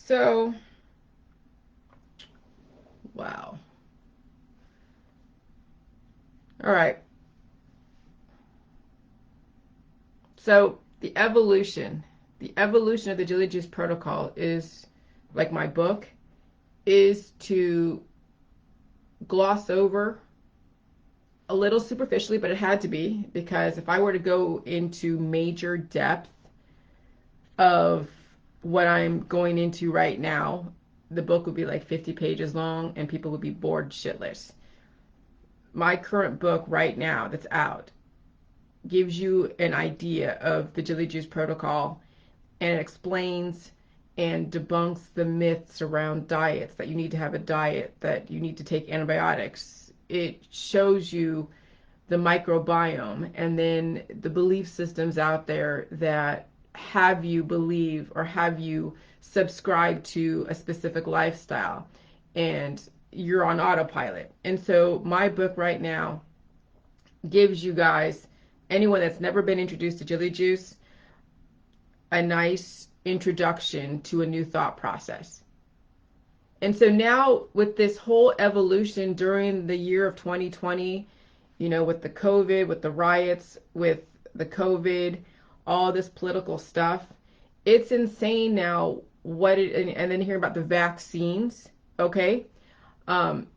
So, wow. All right. So, the evolution of the Jilly Juice protocol is, like my book, is to gloss over a little superficially, but it had to be, because if I were to go into major depth of what I'm going into right now, the book would be like 50 pages long and people would be bored shitless. My current book right now that's out gives you an idea of the Jilly Juice protocol, and it explains and debunks the myths around diets, that you need to have a diet, that you need to take antibiotics. It shows you the microbiome and then the belief systems out there that have you believe or have you subscribe to a specific lifestyle, and you're on autopilot. And so my book right now gives you guys, anyone that's never been introduced to Jilly Juice, a nice introduction to a new thought process. And so now with this whole evolution during the year of 2020, with the COVID, with the riots, with the COVID, all this political stuff, it's insane now and then hearing about the vaccines, okay? Um,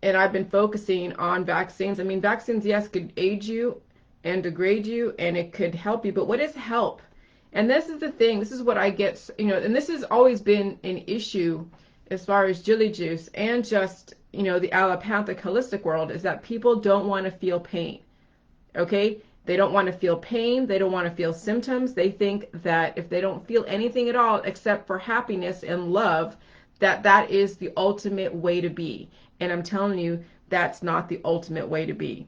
and I've been focusing on vaccines. I mean, vaccines, yes, could aid you and degrade you, and it could help you, but what is help? And this is the thing, this is what I get, and this has always been an issue as far as Jilly Juice and just, the allopathic holistic world, is that people don't want to feel pain, okay? They don't want to feel pain. They don't want to feel symptoms. They think that if they don't feel anything at all except for happiness and love, that is the ultimate way to be. And I'm telling you, that's not the ultimate way to be.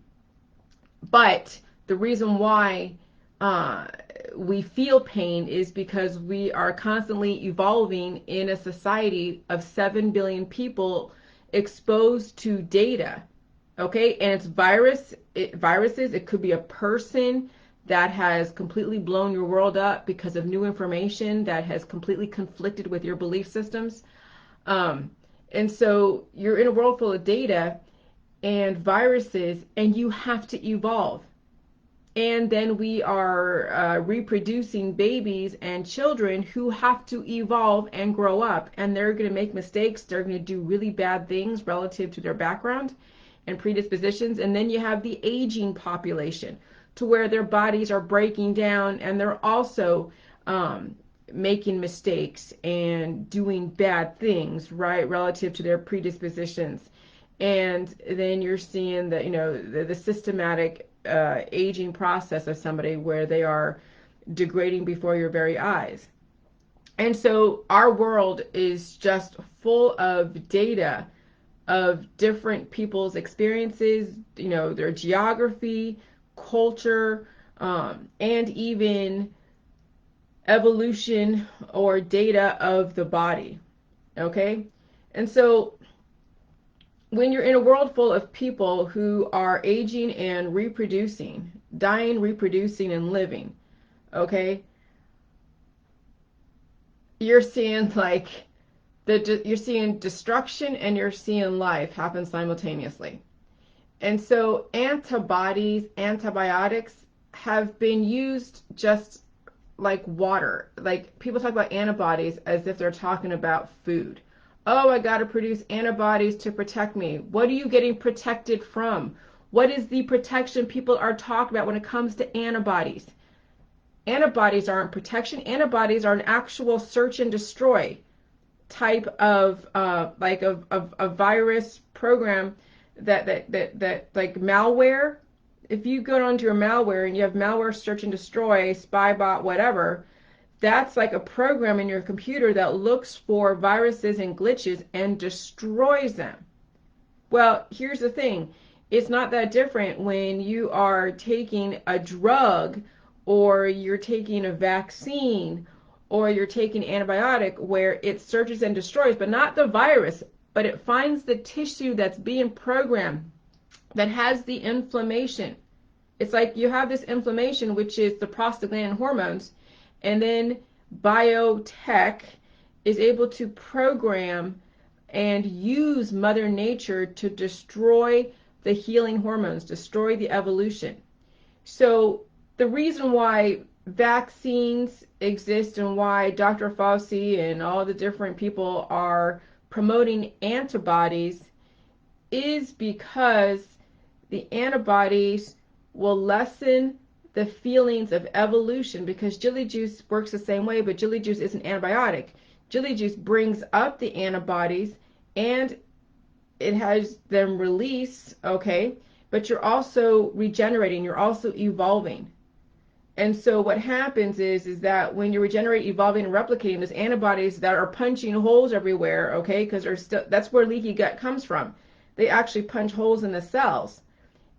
But the reason why we feel pain is because we are constantly evolving in a society of 7 billion people exposed to data. Okay, and it's viruses. It could be a person that has completely blown your world up because of new information that has completely conflicted with your belief systems. Um, and so you're in a world full of data and viruses, and you have to evolve. And then we are reproducing babies and children who have to evolve and grow up, and they're going to make mistakes. They're going to do really bad things relative to their background and predispositions. And then you have the aging population, to where their bodies are breaking down and they're also making mistakes and doing bad things, right, relative to their predispositions. And then you're seeing that, the systematic aging process of somebody, where they are degrading before your very eyes. And so our world is just full of data of different people's experiences, their geography, culture, and even evolution or data of the body. Okay? And so when you're in a world full of people who are aging and reproducing, dying, reproducing, and living, okay, you're seeing you're seeing destruction and you're seeing life happen simultaneously. And so antibiotics have been used just like water. Like, people talk about antibodies as if they're talking about food. Oh, I got to produce antibodies to protect me. What are you getting protected from? What is the protection people are talking about when it comes to antibodies? Antibodies aren't protection. Antibodies are an actual search and destroy type of a virus program, that like malware. If you go onto your malware and you have malware search and destroy, spy bot, whatever, that's like a program in your computer that looks for viruses and glitches and destroys them. Well, here's the thing. It's not that different when you are taking a drug, or you're taking a vaccine, or you're taking an antibiotic, where it searches and destroys, but not the virus, but it finds the tissue that's being programmed, that has the inflammation. It's like you have this inflammation, which is the prostaglandin hormones, and then biotech is able to program and use Mother Nature to destroy the healing hormones, destroy the evolution. So the reason why vaccines exist and why Dr. Fauci and all the different people are promoting antibodies is because the antibodies will lessen the feelings of evolution, because jelly juice works the same way, but jelly juice isn't antibiotic. Jelly juice brings up the antibodies and it has them release, okay, but you're also regenerating, you're also evolving. And so what happens is that when you regenerate, evolving, and replicating, those antibodies that are punching holes everywhere, okay, because that's where leaky gut comes from. They actually punch holes in the cells.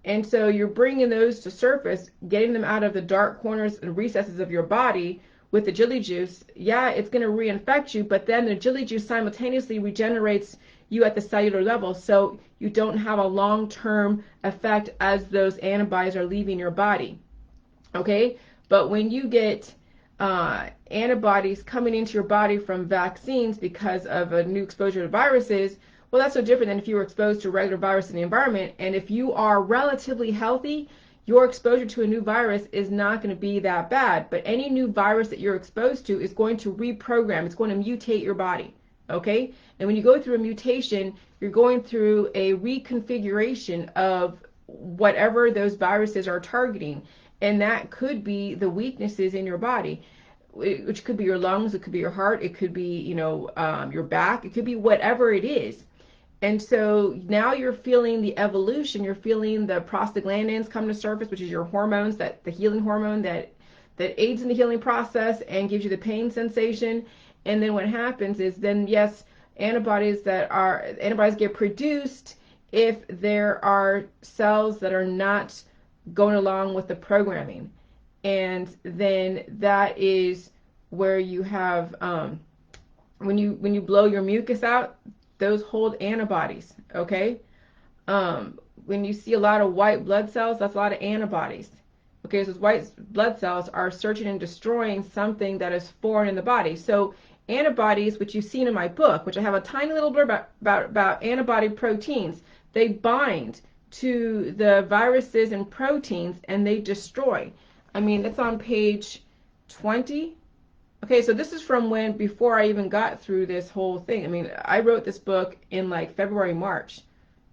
And so you're bringing those to surface, getting them out of the dark corners and recesses of your body with the jelly juice. Yeah, it's going to reinfect you, but then the jelly juice simultaneously regenerates you at the cellular level, so you don't have a long-term effect as those antibodies are leaving your body. Okay, but when you get antibodies coming into your body from vaccines because of a new exposure to viruses, well, that's so different than if you were exposed to a regular virus in the environment. And if you are relatively healthy, your exposure to a new virus is not going to be that bad. But any new virus that you're exposed to is going to reprogram. It's going to mutate your body. Okay? And when you go through a mutation, you're going through a reconfiguration of whatever those viruses are targeting. And that could be the weaknesses in your body, which could be your lungs, it could be your heart, it could be, your back, it could be whatever it is. And so now you're feeling the evolution, you're feeling the prostaglandins come to surface, which is your hormones, that the healing hormone that aids in the healing process and gives you the pain sensation. And then what happens is then, yes, antibodies get produced if there are cells that are not going along with the programming. And then that is where you have, when you blow your mucus out, those hold antibodies, okay? When you see a lot of white blood cells, that's a lot of antibodies. Okay, so those white blood cells are searching and destroying something that is foreign in the body. So antibodies, which you've seen in my book, which I have a tiny little blurb about antibody proteins, they bind to the viruses and proteins and they destroy. I mean, it's on page 20. Okay, so this is from before I even got through this whole thing. I mean, I wrote this book in like February, March.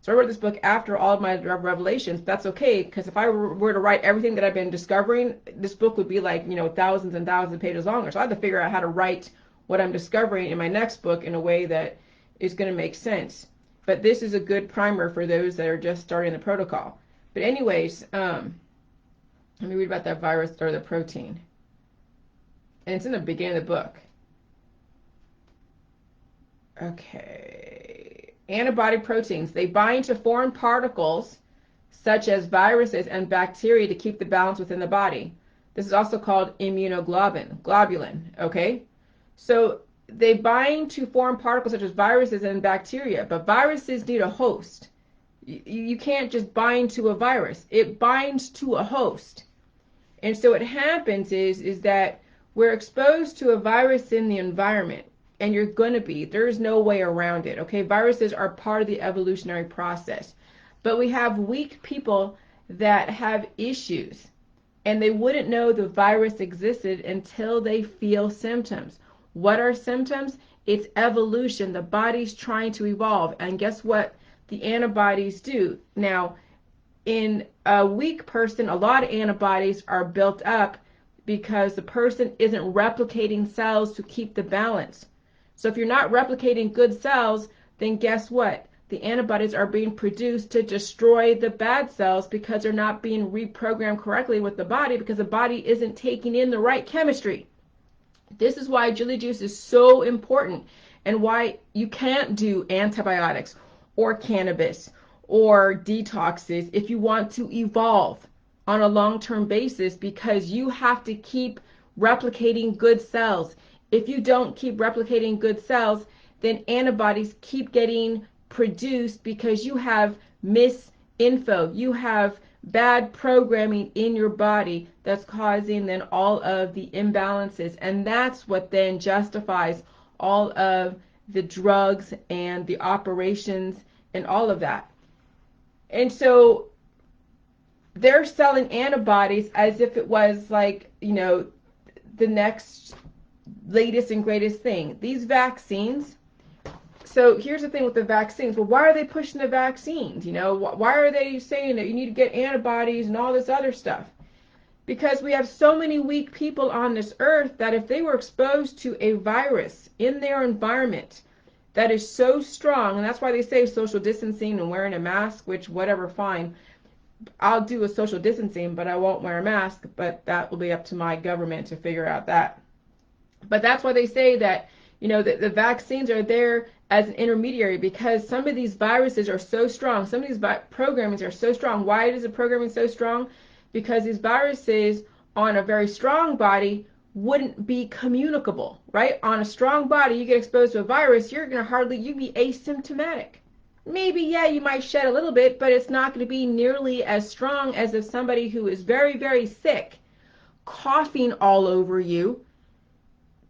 So I wrote this book after all of my revelations. That's okay, because if I were to write everything that I've been discovering, this book would be like, thousands and thousands of pages longer. So I had to figure out how to write what I'm discovering in my next book in a way that is going to make sense. But this is a good primer for those that are just starting the protocol. But anyways, let me read about that virus or the protein. And it's in the beginning of the book. Okay. Antibody proteins. They bind to foreign particles such as viruses and bacteria to keep the balance within the body. This is also called immunoglobulin. Okay? So they bind to foreign particles such as viruses and bacteria, but viruses need a host. You can't just bind to a virus. It binds to a host. And so what happens is that we're exposed to a virus in the environment, and you're going to be. There's no way around it, okay? Viruses are part of the evolutionary process. But we have weak people that have issues, and they wouldn't know the virus existed until they feel symptoms. What are symptoms? It's evolution. The body's trying to evolve. And guess what the antibodies do? Now, in a weak person, a lot of antibodies are built up because the person isn't replicating cells to keep the balance. So if you're not replicating good cells, then guess what? The antibodies are being produced to destroy the bad cells because they're not being reprogrammed correctly with the body, because the body isn't taking in the right chemistry. This is why jelly juice is so important, and why you can't do antibiotics or cannabis or detoxes if you want to evolve on a long-term basis, because you have to keep replicating good cells. If you don't keep replicating good cells, then antibodies keep getting produced because you have misinfo. You have bad programming in your body that's causing then all of the imbalances. And that's what then justifies all of the drugs and the operations and all of that. And so they're selling antibodies as if it was like, the next latest and greatest thing. These vaccines. So here's the thing with the vaccines. Well, why are they pushing the vaccines? Why are they saying that you need to get antibodies and all this other stuff? Because we have so many weak people on this earth that if they were exposed to a virus in their environment that is so strong, and that's why they say social distancing and wearing a mask, which whatever, fine. I'll do a social distancing, but I won't wear a mask, but that will be up to my government to figure out that. But that's why they say that, the vaccines are there as an intermediary, because some of these viruses are so strong. Some of these programmings are so strong. Why is the programming so strong? Because these viruses on a very strong body wouldn't be communicable, right? On a strong body, you get exposed to a virus, you'd be asymptomatic. Maybe, yeah, you might shed a little bit, but it's not going to be nearly as strong as if somebody who is very, very sick, coughing all over you,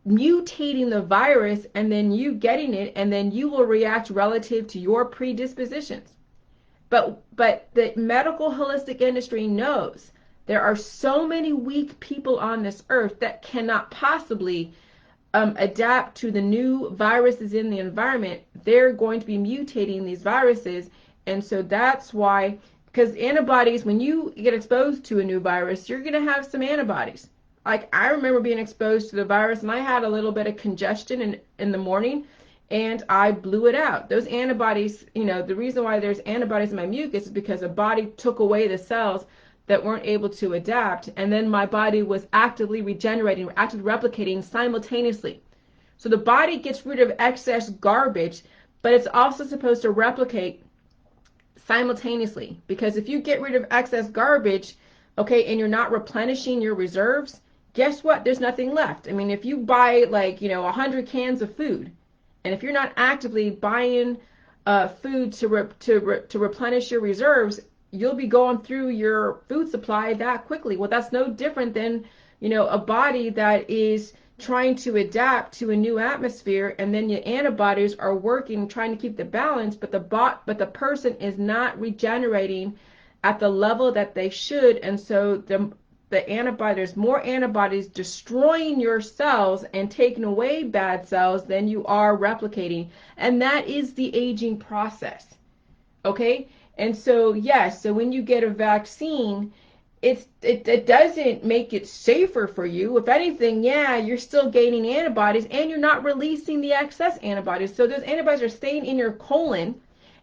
mutating the virus, and then you getting it, and then you will react relative to your predispositions. But the medical holistic industry knows there are so many weak people on this earth that cannot possibly adapt to the new viruses in the environment. They're going to be mutating these viruses. And so that's why, because antibodies, when you get exposed to a new virus, you're going to have some antibodies. Like, I remember being exposed to the virus and I had a little bit of congestion in the morning and I blew it out. Those antibodies, the reason why there's antibodies in my mucus is because the body took away the cells that weren't able to adapt, and then my body was actively regenerating, actively replicating simultaneously. So the body gets rid of excess garbage, but it's also supposed to replicate simultaneously, because if you get rid of excess garbage, okay, and you're not replenishing your reserves, guess what? There's nothing left. I mean, if you buy 100 cans of food, and if you're not actively buying food to replenish your reserves, you'll be going through your food supply that quickly. Well, that's no different than, a body that is trying to adapt to a new atmosphere, and then your antibodies are working, trying to keep the balance, but the person is not regenerating at the level that they should, and so there's more antibodies destroying your cells and taking away bad cells than you are replicating, and that is the aging process. Okay? And so, yes, so when you get a vaccine, it doesn't make it safer for you. If anything, yeah, you're still gaining antibodies and you're not releasing the excess antibodies. So those antibodies are staying in your colon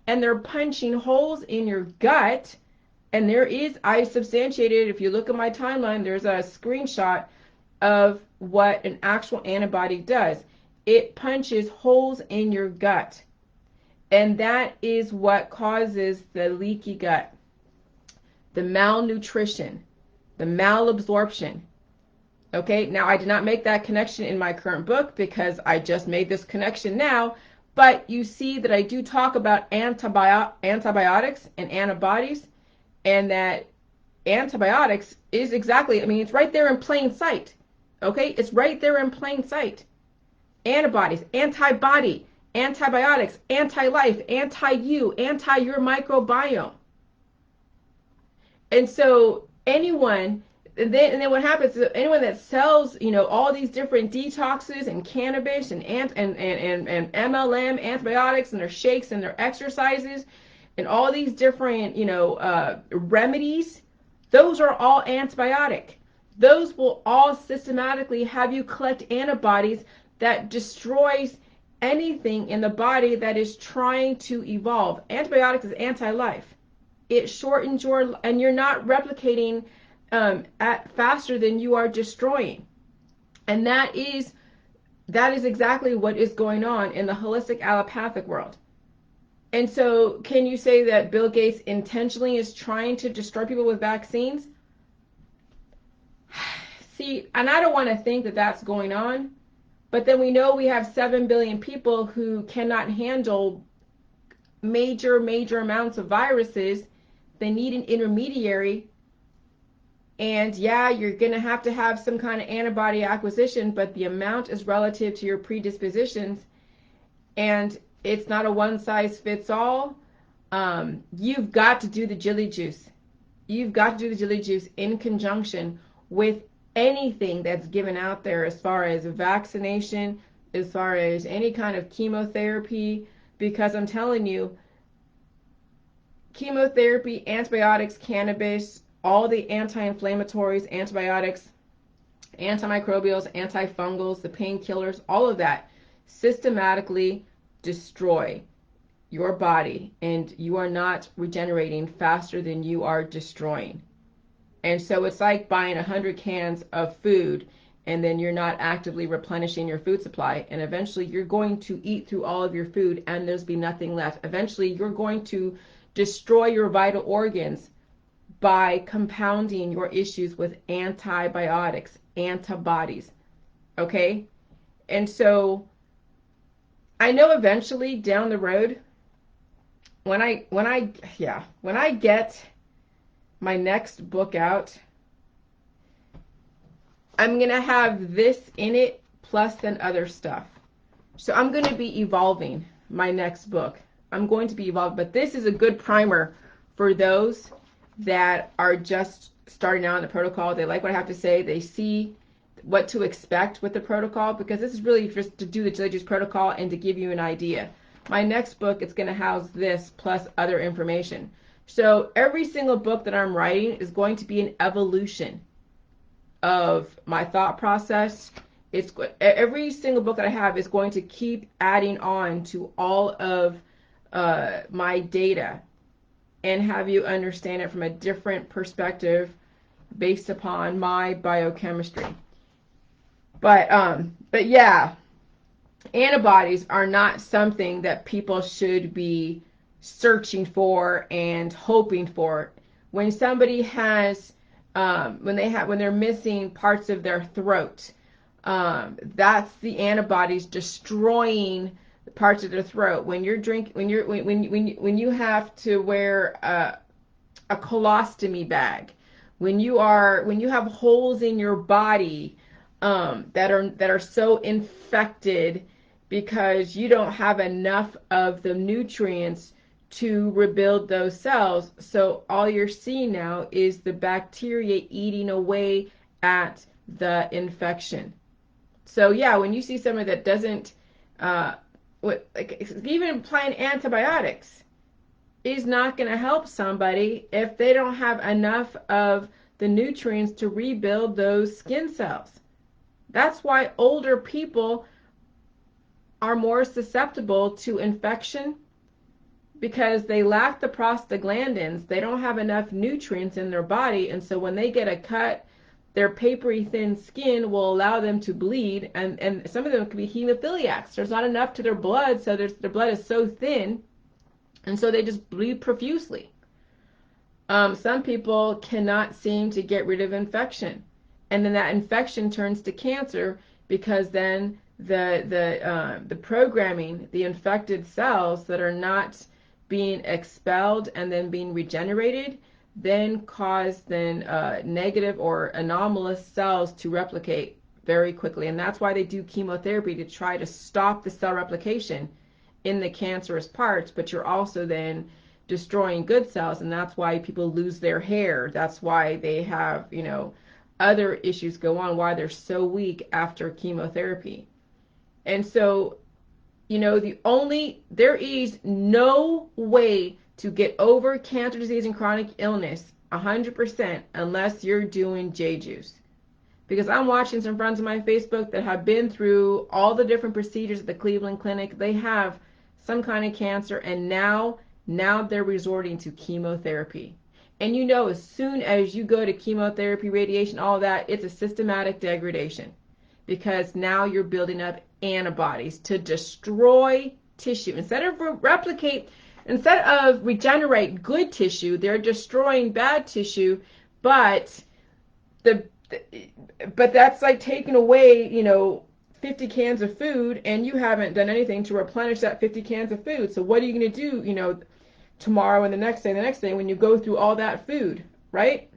and they're punching holes in your gut. And I substantiated, if you look at my timeline, there's a screenshot of what an actual antibody does. It punches holes in your gut. And that is what causes the leaky gut, the malnutrition, the malabsorption. Okay, now I did not make that connection in my current book because I just made this connection now, but you see that I do talk about antibiotics and antibodies, and that antibiotics is it's right there in plain sight. Okay, it's right there in plain sight. Antibodies, antibody, antibiotics, anti-life, anti-you, anti-your microbiome. And so and then what happens is anyone that sells, all these different detoxes and cannabis and MLM antibiotics and their shakes and their exercises and all these different, remedies, those are all antibiotic. Those will all systematically have you collect antibodies that destroys anything in the body that is trying to evolve. Antibiotics is anti-life. It shortens and you're not replicating at faster than you are destroying. And that is exactly what is going on in the holistic allopathic world. And so can you say that Bill Gates intentionally is trying to destroy people with vaccines? See, and I don't want to think that that's going on, but then we know we have 7 billion people who cannot handle major amounts of viruses. They need an intermediary. And yeah, you're going to have some kind of antibody acquisition, but the amount is relative to your predispositions, and it's not a one size fits all. You've got to do the jelly juice. You've got to do the jelly juice in conjunction with anything that's given out there as far as vaccination, as far as any kind of chemotherapy, because I'm telling you, chemotherapy, antibiotics, cannabis, all the anti-inflammatories, antibiotics, antimicrobials, antifungals, the painkillers, all of that systematically destroy your body, and you are not regenerating faster than you are destroying. And so it's like buying 100 cans of food and then you're not actively replenishing your food supply, and eventually you're going to eat through all of your food and there's be nothing left. Eventually you're going to destroy your vital organs by compounding your issues with antibiotics, antibodies. Okay? And so I know eventually down the road, when I get my next book out, I'm going to have this in it plus then other stuff. So I'm going to be evolving my next book. I'm going to be evolved, but this is a good primer for those that are just starting out in the protocol. They like what I have to say. They see what to expect with the protocol, because this is really just to do the jelly juice protocol and to give you an idea. My next book is going to house this plus other information. So every single book that I'm writing is going to be an evolution of my thought process. It's every single book that I have is going to keep adding on to all of my data and have you understand it from a different perspective based upon my biochemistry. But yeah, antibodies are not something that people should be searching for and hoping for. When somebody has when they're missing parts of their throat, that's the antibodies destroying parts of their throat. When you have to wear a colostomy bag, when you have holes in your body that are so infected because you don't have enough of the nutrients to rebuild those cells. So all you're seeing now is the bacteria eating away at the infection. So yeah, when you see somebody that doesn't, even applying antibiotics is not going to help somebody if they don't have enough of the nutrients to rebuild those skin cells. That's why older people are more susceptible to infection, because they lack the prostaglandins. They don't have enough nutrients in their body, and so when they get a cut, their papery thin skin will allow them to bleed, and some of them could be hemophiliacs. There's not enough to their blood, so their blood is so thin, and so they just bleed profusely. Some people cannot seem to get rid of infection, and then that infection turns to cancer, because then the programming, the infected cells that are not being expelled and then being regenerated, then cause negative or anomalous cells to replicate very quickly. And that's why they do chemotherapy, to try to stop the cell replication in the cancerous parts, but you're also then destroying good cells, and that's why people lose their hair. That's why they have, other issues go on, why they're so weak after chemotherapy. And so, there is no way to get over cancer disease and chronic illness 100% unless you're doing J-Juice. Because I'm watching some friends on my Facebook that have been through all the different procedures at the Cleveland Clinic. They have some kind of cancer, and now they're resorting to chemotherapy. And as soon as you go to chemotherapy, radiation, all that, it's a systematic degradation, because now you're building up antibodies to destroy tissue. Instead of regenerate good tissue, they're destroying bad tissue, but that's like taking away, 50 cans of food, and you haven't done anything to replenish that 50 cans of food. So what are you going to do, tomorrow and the next day when you go through all that food, right?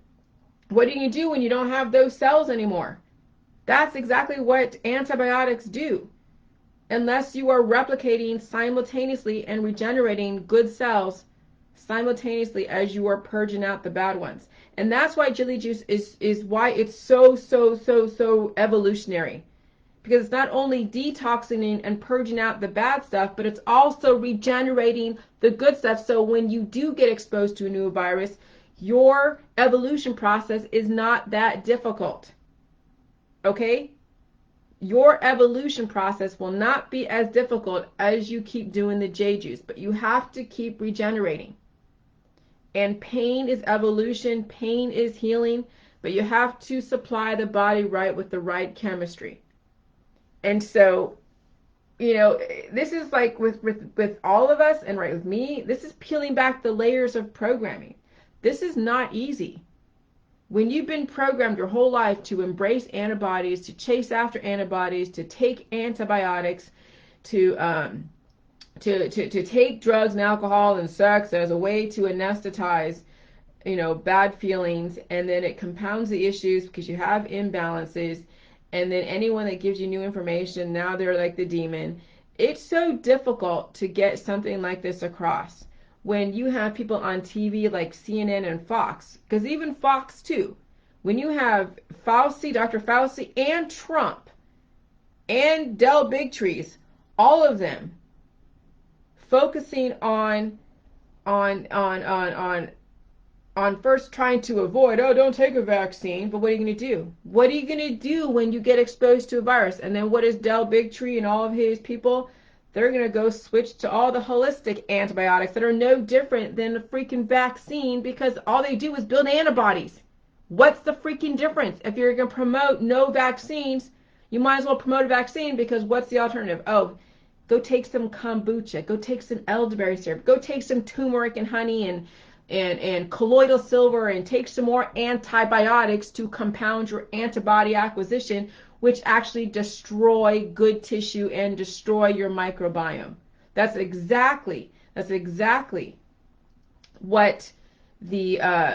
What are you going to do when you don't have those cells anymore? That's exactly what antibiotics do. Unless you are replicating simultaneously and regenerating good cells simultaneously as you are purging out the bad ones. And that's why jelly juice is why it's so evolutionary. Because it's not only detoxing and purging out the bad stuff, but it's also regenerating the good stuff. So when you do get exposed to a new virus, your evolution process is not that difficult. Okay? Your evolution process will not be as difficult as you keep doing the J juice, but you have to keep regenerating. And pain is evolution, pain is healing, but you have to supply the body right with the right chemistry. And so, this is like with all of us and right with me, this is peeling back the layers of programming. This is not easy. When you've been programmed your whole life to embrace antibodies, to chase after antibodies, to take antibiotics, to take drugs and alcohol and sex as a way to anesthetize, bad feelings, and then it compounds the issues because you have imbalances, and then anyone that gives you new information, now they're like the demon. It's so difficult to get something like this across when you have people on TV like CNN and Fox, because even Fox too, when you have Fauci, Dr. Fauci, and Trump, and Del Bigtrees, all of them focusing on first trying to avoid, oh, don't take a vaccine, but what are you going to do? What are you going to do when you get exposed to a virus? And then what is Del Bigtree and all of his people? They're going to go switch to all the holistic antibiotics that are no different than a freaking vaccine because all they do is build antibodies. What's the freaking difference? If you're going to promote no vaccines, you might as well promote a vaccine because what's the alternative? Oh, go take some kombucha, go take some elderberry syrup, go take some turmeric and honey and colloidal silver and take some more antibiotics to compound your antibody acquisition, which actually destroy good tissue and destroy your microbiome. That's exactly what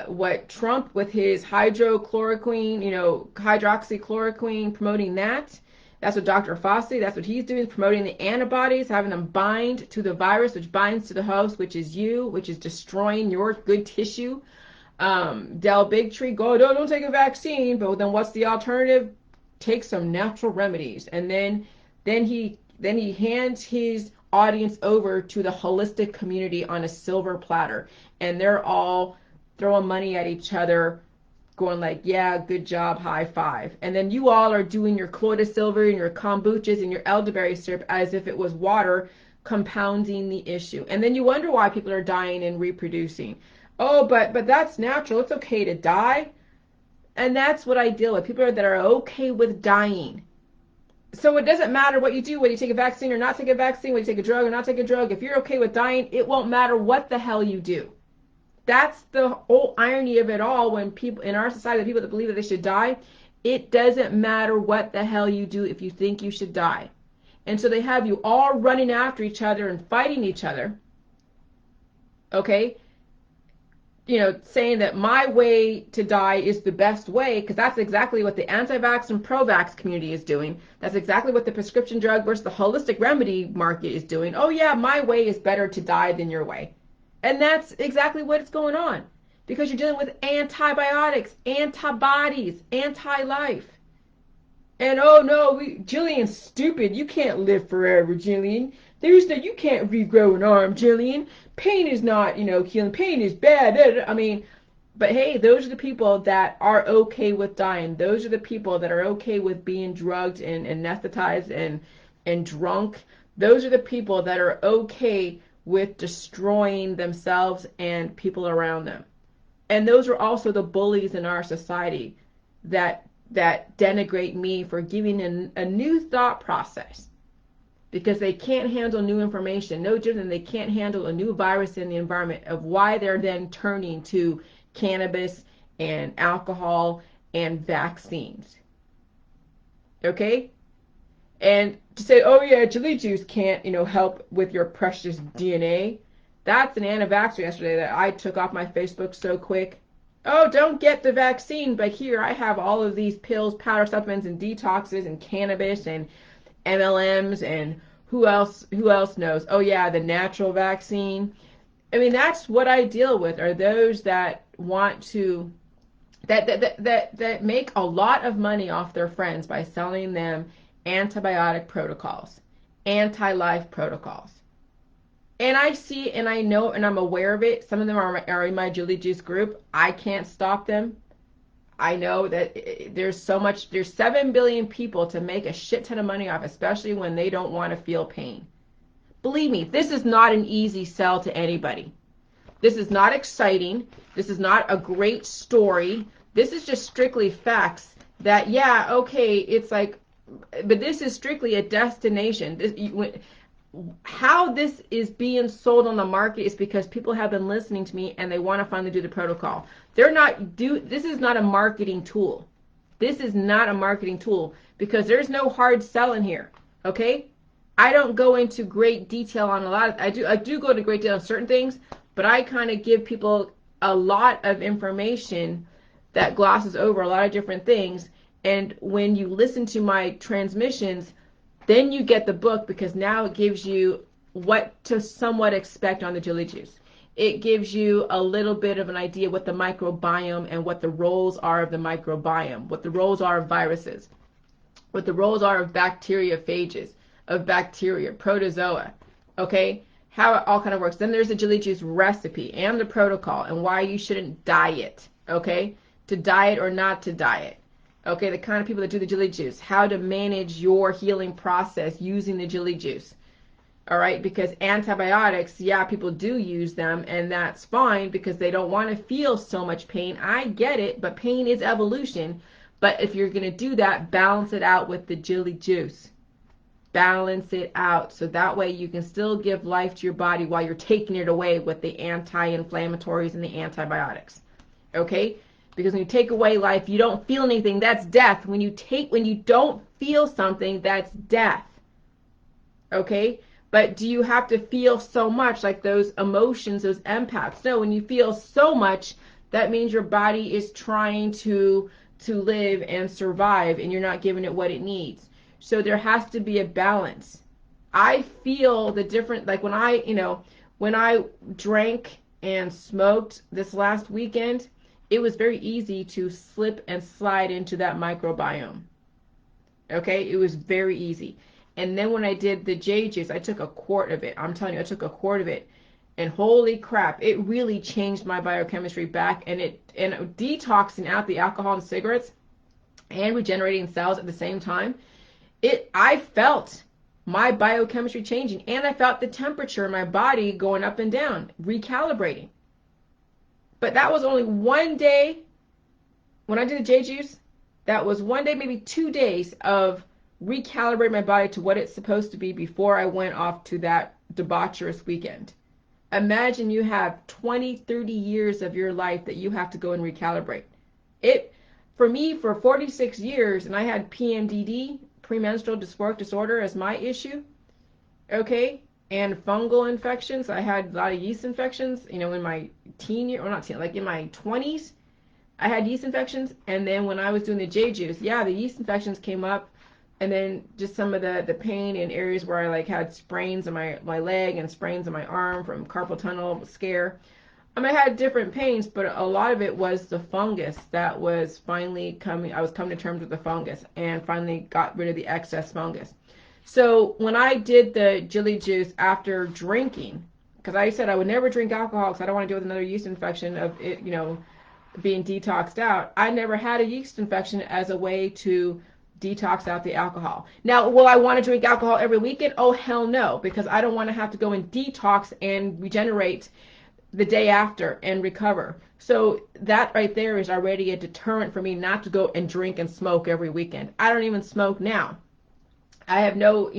what Trump with his hydroxychloroquine, promoting that. That's what Dr. Fauci, that's what he's doing, promoting the antibodies, having them bind to the virus, which binds to the host, which is you, which is destroying your good tissue. Del Bigtree, don't take a vaccine, but then what's the alternative? Take some natural remedies. And then he hands his audience over to the holistic community on a silver platter. And they're all throwing money at each other, going like, yeah, good job, high five. And then you all are doing your colloidal silver and your kombuchas and your elderberry syrup as if it was water, compounding the issue. And then you wonder why people are dying and reproducing. Oh, but that's natural. It's okay to die. And that's what I deal with. People that are okay with dying. So it doesn't matter what you do, whether you take a vaccine or not take a vaccine, whether you take a drug or not take a drug. If you're okay with dying, it won't matter what the hell you do. That's the whole irony of it all. When people in our society, the people that believe that they should die, it doesn't matter what the hell you do if you think you should die. And so they have you all running after each other and fighting each other. Okay? Saying that my way to die is the best way, because that's exactly what the anti-vax and pro-vax community is doing. That's exactly what the prescription drug versus the holistic remedy market is doing. Oh yeah, my way is better to die than your way. And that's exactly what's going on. Because you're dealing with antibiotics, antibodies, anti-life. And oh no, Jillian's stupid. You can't live forever, Jillian. You can't regrow an arm, Jillian. Pain is not, healing. Pain is bad. I mean, but hey, those are the people that are okay with dying. Those are the people that are okay with being drugged and anesthetized and drunk. Those are the people that are okay with destroying themselves and people around them. And those are also the bullies in our society that denigrate me for giving a new thought process, because they can't handle new information, no different than they can't handle a new virus in the environment, of why they're then turning to cannabis and alcohol and vaccines. Okay? And to say, oh yeah, chili juice can't, help with your precious DNA. That's an anti-vaxxer yesterday that I took off my Facebook so quick. Oh, don't get the vaccine, but here I have all of these pills, powder supplements, and detoxes, and cannabis, and MLMs, and who else knows? Oh yeah, the natural vaccine. I mean, that's what I deal with, are those that want to that make a lot of money off their friends by selling them antibiotic protocols, anti-life protocols. And I see and I know and I'm aware of it. Some of them are in my Julie Juice group. I can't stop them. I know that there's 7 billion people to make a shit ton of money off, especially when they don't want to feel pain. Believe me, this is not an easy sell to anybody. This is not exciting. This is not a great story. This is just strictly facts that, yeah, okay, it's like, but this is strictly a destination. How this is being sold on the market is because people have been listening to me and they want to finally do the protocol. This is not a marketing tool. This is not a marketing tool because there's no hard selling here. Okay? I don't go into great detail on a lot of, I do go into great detail on certain things, but I kind of give people a lot of information that glosses over a lot of different things. And when you listen to my transmissions, then you get the book because now it gives you what to somewhat expect on the Julie Juice. It gives you a little bit of an idea what the microbiome and what the roles are of the microbiome, what the roles are of viruses, what the roles are of bacteriophages, of bacteria, protozoa, okay? How it all kind of works. Then there's the Julie Juice recipe and the protocol and why you shouldn't diet, okay? To diet or not to diet. Okay, the kind of people that do the Julie Juice, how to manage your healing process using the Julie Juice. All right, because antibiotics, yeah, people do use them, and that's fine because they don't want to feel so much pain. I get it, but pain is evolution. But if you're going to do that, balance it out with the Julie Juice. Balance it out so that way you can still give life to your body while you're taking it away with the anti-inflammatories and the antibiotics. Okay? Because when you take away life, you don't feel anything. That's death. When you don't feel something, that's death. Okay? But do you have to feel so much, like those emotions, those empaths? No, when you feel so much, that means your body is trying to live and survive, and you're not giving it what it needs. So there has to be a balance. I feel the different, like when I drank and smoked this last weekend, it was very easy to slip and slide into that microbiome. Okay, it was very easy. And then when I did the J juice, I took a quart of it. I'm telling you, I took a quart of it, and holy crap, it really changed my biochemistry back. And detoxing out the alcohol and cigarettes and regenerating cells at the same time. I felt my biochemistry changing, and I felt the temperature in my body going up and down, recalibrating. But that was only one day when I did the J juice. That was one day, maybe 2 days of recalibrating my body to what it's supposed to be before I went off to that debaucherous weekend. Imagine you have 20, 30 years of your life that you have to go and recalibrate. For me, for 46 years, and I had PMDD, premenstrual dysphoric disorder, as my issue, okay, and fungal infections. I had a lot of yeast infections, in my teen year, or not teen, like in my 20s, I had yeast infections. And then when I was doing the J juice, yeah, the yeast infections came up, and then just some of the pain in areas where I like had sprains in my leg and sprains in my arm from carpal tunnel scare. I had different pains, but a lot of it was the fungus that was finally coming. I was coming to terms with the fungus and finally got rid of the excess fungus. So when I did the Julie Juice after drinking, because I said I would never drink alcohol because I don't want to deal with another yeast infection of it, being detoxed out. I never had a yeast infection as a way to detox out the alcohol. Now, will I want to drink alcohol every weekend? Oh, hell no, because I don't want to have to go and detox and regenerate the day after and recover. So that right there is already a deterrent for me not to go and drink and smoke every weekend. I don't even smoke now. I have no,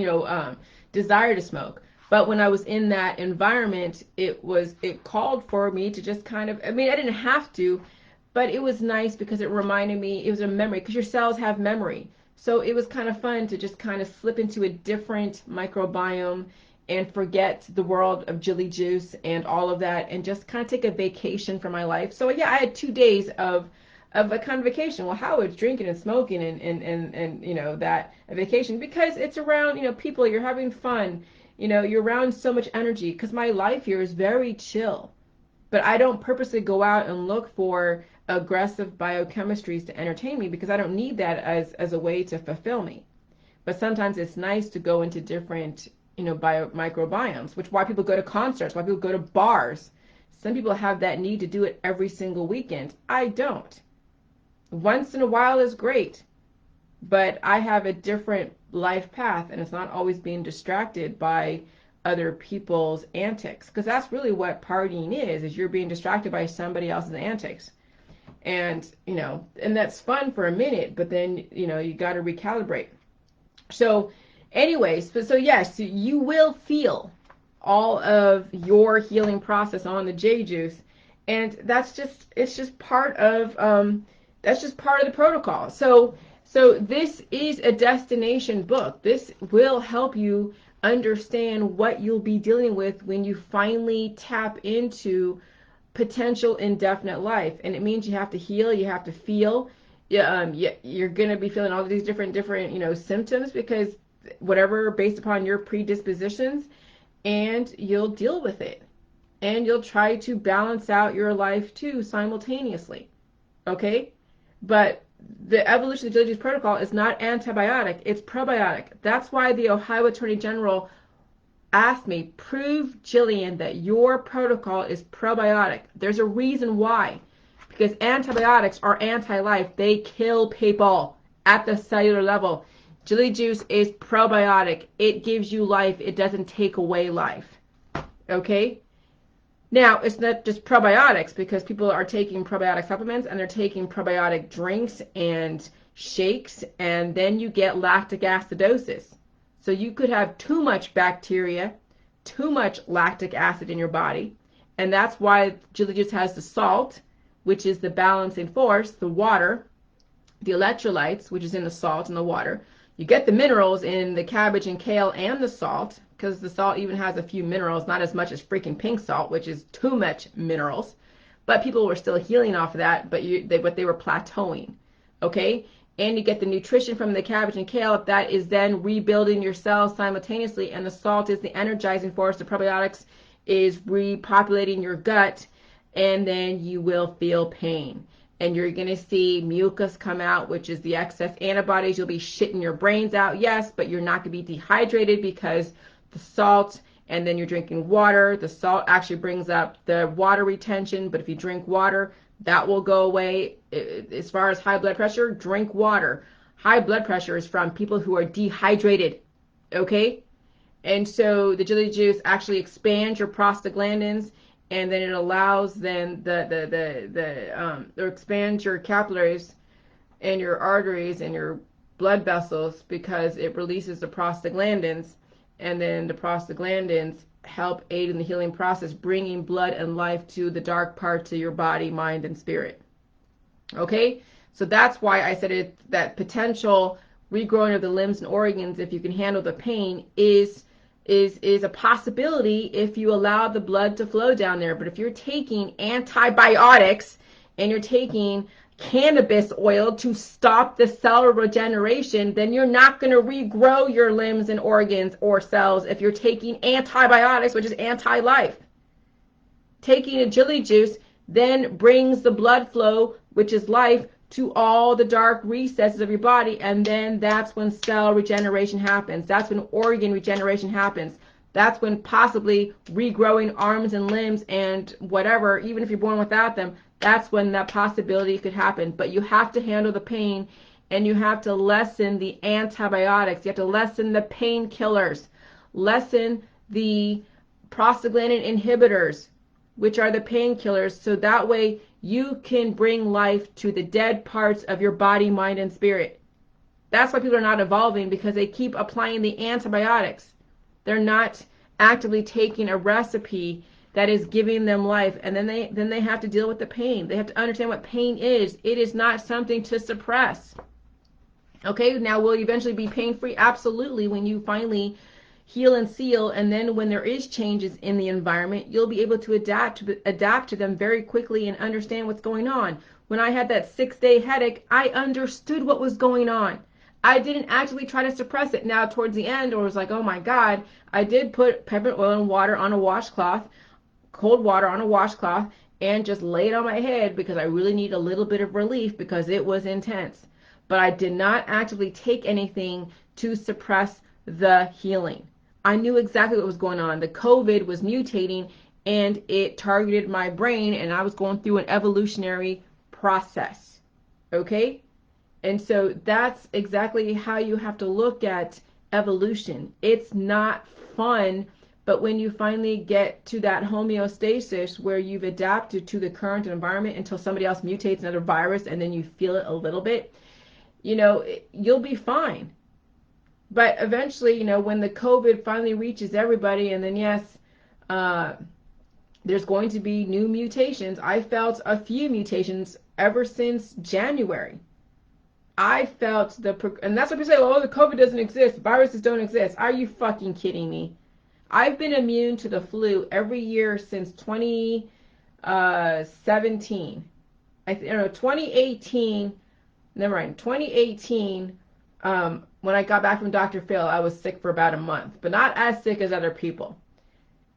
desire to smoke. But when I was in that environment, it called for me to just kind of, I didn't have to, but it was nice because it reminded me, it was a memory, because your cells have memory. So it was kind of fun to just kind of slip into a different microbiome and forget the world of Jilly Juice and all of that and just kind of take a vacation from my life. So yeah, I had 2 days of a kind of vacation. Well, how is drinking and smoking and you know, that a vacation? Because it's around, you know, people, you're having fun, you know, you're around so much energy, because my life here is very chill. But I don't purposely go out and look for aggressive biochemistries to entertain me, because I don't need that as a way to fulfill me. But sometimes it's nice to go into different, you know, microbiomes, which why people go to concerts, why people go to bars. Some people have that need to do it every single weekend. I don't. Once in a while is great, but I have a different life path, and it's not always being distracted by other people's antics, because that's really what partying is you're being distracted by somebody else's antics. And, you know, and that's fun for a minute, but then, you know, you got to recalibrate. So anyways, so yes, you will feel all of your healing process on the J juice, and it's just part of that's just part of the protocol. So this is a destination book. This will help you understand what you'll be dealing with when you finally tap into potential indefinite life. And it means you have to heal, you have to feel. Yeah, you're gonna be feeling all of these different, you know, symptoms, because whatever, based upon your predispositions, and you'll deal with it. And you'll try to balance out your life too simultaneously. Okay? But the evolution of the Jilly Juice protocol is not antibiotic, it's probiotic. That's why the Ohio Attorney General asked me, prove, Jillian, that your protocol is probiotic. There's a reason why. Because antibiotics are anti-life. They kill people at the cellular level. Jilly Juice is probiotic. It gives you life. It doesn't take away life. Okay? Now, it's not just probiotics, because people are taking probiotic supplements and they're taking probiotic drinks and shakes, and then you get lactic acidosis. So you could have too much bacteria, too much lactic acid in your body, and that's why Jilly Juice has the salt, which is the balancing force, the water, the electrolytes, which is in the salt and the water. You get the minerals in the cabbage and kale and the salt, because the salt even has a few minerals, not as much as freaking pink salt, which is too much minerals. But people were still healing off of that, but they were plateauing. Okay? And you get the nutrition from the cabbage and kale that is then rebuilding your cells simultaneously, and the salt is the energizing force. The probiotics is repopulating your gut, and then you will feel pain. And you're going to see mucus come out, which is the excess antibodies. You'll be shitting your brains out, yes, but you're not going to be dehydrated because the salt, and then you're drinking water. The salt actually brings up the water retention, but if you drink water, that will go away. As far as high blood pressure, drink water. High blood pressure is from people who are dehydrated, okay? And so the Jilly Juice actually expands your prostaglandins, and then it allows then or expands your capillaries and your arteries and your blood vessels, because it releases the prostaglandins, and then the prostaglandins help aid in the healing process, bringing blood and life to the dark parts of your body, mind, and spirit. Okay? So that's why I said that potential regrowing of the limbs and organs, if you can handle the pain, is a possibility if you allow the blood to flow down there. But if you're taking antibiotics and you're taking cannabis oil to stop the cell regeneration, then you're not going to regrow your limbs and organs or cells if you're taking antibiotics, which is anti-life. Taking a Jilly Juice then brings the blood flow, which is life, to all the dark recesses of your body, and then that's when cell regeneration happens. That's when organ regeneration happens. That's when possibly regrowing arms and limbs and whatever, even if you're born without them, that's when that possibility could happen. But you have to handle the pain, and you have to lessen the antibiotics. You have to lessen the painkillers, lessen the prostaglandin inhibitors, which are the painkillers, so that way you can bring life to the dead parts of your body, mind, and spirit. That's why people are not evolving, because they keep applying the antibiotics. They're not actively taking a recipe that is giving them life, and then they have to deal with the pain. They have to understand what pain is. It is not something to suppress. Okay, now will you eventually be pain-free? Absolutely, when you finally heal and seal, and then when there is changes in the environment, you'll be able to adapt to them very quickly and understand what's going on. When I had that 6-day headache, I understood what was going on. I didn't actually try to suppress it. Now towards the end, or was like, oh my God, I did put peppermint oil and water on a washcloth, cold water on a washcloth, and just lay it on my head because I really need a little bit of relief because it was intense. But I did not actively take anything to suppress the healing. I knew exactly what was going on. The COVID was mutating and it targeted my brain, and I was going through an evolutionary process. Okay? And so that's exactly how you have to look at evolution. It's not fun, but when you finally get to that homeostasis where you've adapted to the current environment until somebody else mutates another virus and then you feel it a little bit, you'll be fine. But eventually, when the COVID finally reaches everybody, and then yes, there's going to be new mutations. I felt a few mutations ever since January. I felt and that's what people say, oh, the COVID doesn't exist, viruses don't exist. Are you fucking kidding me? I've been immune to the flu every year since 2017. 2018, never mind, 2018, when I got back from Dr. Phil, I was sick for about a month, but not as sick as other people.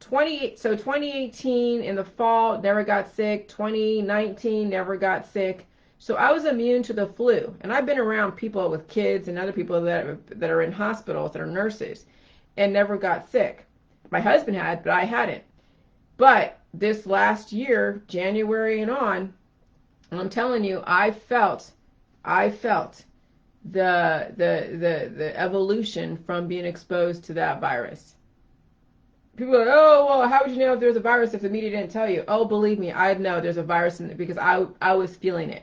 2018 in the fall, never got sick. 2019, never got sick. So I was immune to the flu, and I've been around people with kids and other people that are in hospitals, that are nurses, and never got sick. My husband had, but I hadn't. But this last year, January and on, I'm telling you, I felt the evolution from being exposed to that virus. People are like, oh, well, how would you know if there's a virus if the media didn't tell you? Oh, believe me, I know there's a virus in it because I was feeling it.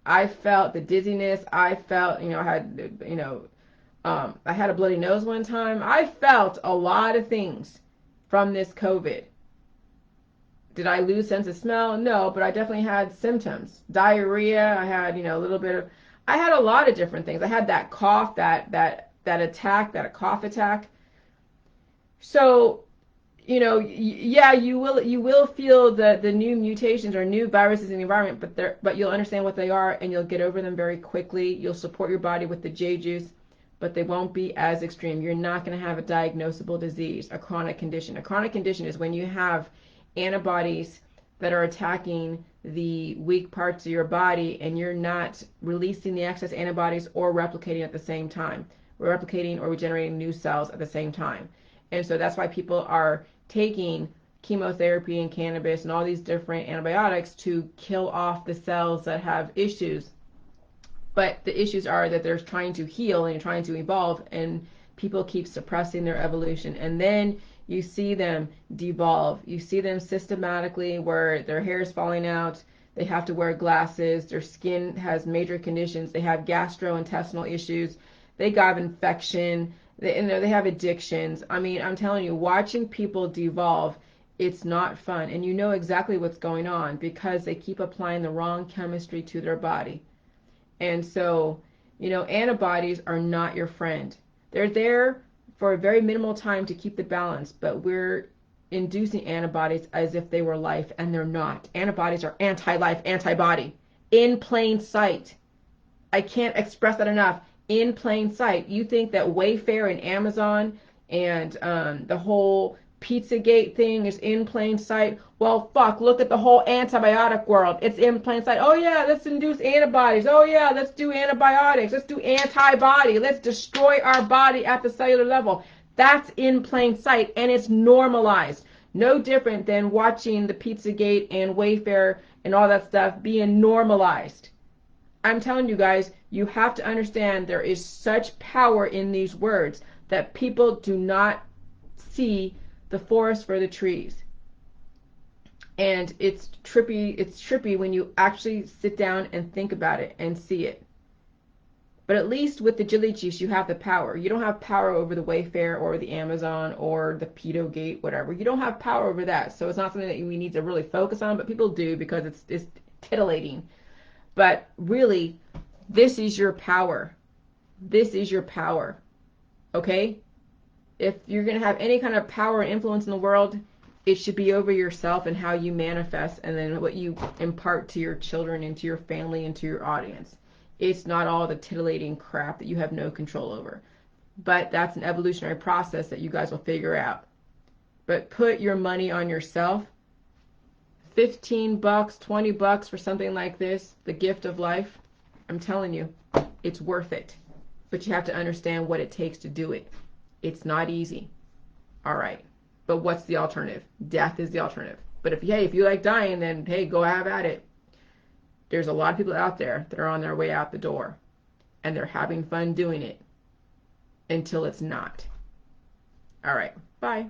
I felt the dizziness. I felt, I had a bloody nose one time. I felt a lot of things from this COVID. Did I lose sense of smell? No, but I definitely had symptoms. Diarrhea. I had, a little bit of, I had a lot of different things. I had that cough, that cough attack. So, yeah, you will feel the new mutations or new viruses in the environment, but you'll understand what they are and you'll get over them very quickly. You'll support your body with the J juice, but they won't be as extreme. You're not going to have a diagnosable disease, a chronic condition. A chronic condition is when you have antibodies that are attacking the weak parts of your body and you're not releasing the excess antibodies or replicating at the same time. We're replicating or regenerating new cells at the same time. And so that's why people are taking chemotherapy and cannabis and all these different antibiotics to kill off the cells that have issues. But the issues are that they're trying to heal and trying to evolve, and people keep suppressing their evolution. And then you see them devolve. You see them systematically where their hair is falling out. They have to wear glasses. Their skin has major conditions. They have gastrointestinal issues. They got infection. They have addictions. I mean, I'm telling you, watching people devolve, it's not fun. And you know exactly what's going on because they keep applying the wrong chemistry to their body. And so, antibodies are not your friend. They're there for a very minimal time to keep the balance, but we're inducing antibodies as if they were life, and they're not. Antibodies are anti-life, antibody, in plain sight. I can't express that enough. In plain sight. You think that Wayfair and Amazon and the whole Pizzagate thing is in plain sight? Well, fuck, look at the whole antibiotic world. It's in plain sight. Oh yeah, let's induce antibodies. Oh yeah, let's do antibiotics. Let's do antibody. Let's destroy our body at the cellular level. That's in plain sight, and it's normalized. No different than watching the Pizzagate and Wayfair and all that stuff being normalized. I'm telling you guys, you have to understand there is such power in these words that people do not see the forest for the trees. And it's trippy when you actually sit down and think about it and see it. But at least with the Jilly Juice, you have the power. You don't have power over the Wayfair or the Amazon or the Pedogate, whatever. You don't have power over that. So it's not something that we need to really focus on, but people do because it's titillating. But really, this is your power. This is your power. Okay? if you're going to have any kind of power and influence in the world, it should be over yourself and how you manifest and then what you impart to your children and to your family and to your audience. It's not all the titillating crap that you have no control over. But that's an evolutionary process that you guys will figure out. But put your money on yourself. $15, $20 for something like this, the gift of life. I'm telling you, it's worth it. But you have to understand what it takes to do it. It's not easy. All right. But what's the alternative? Death is the alternative. But if you like dying, then hey, go have at it. There's a lot of people out there that are on their way out the door. And they're having fun doing it. Until it's not. All right. Bye.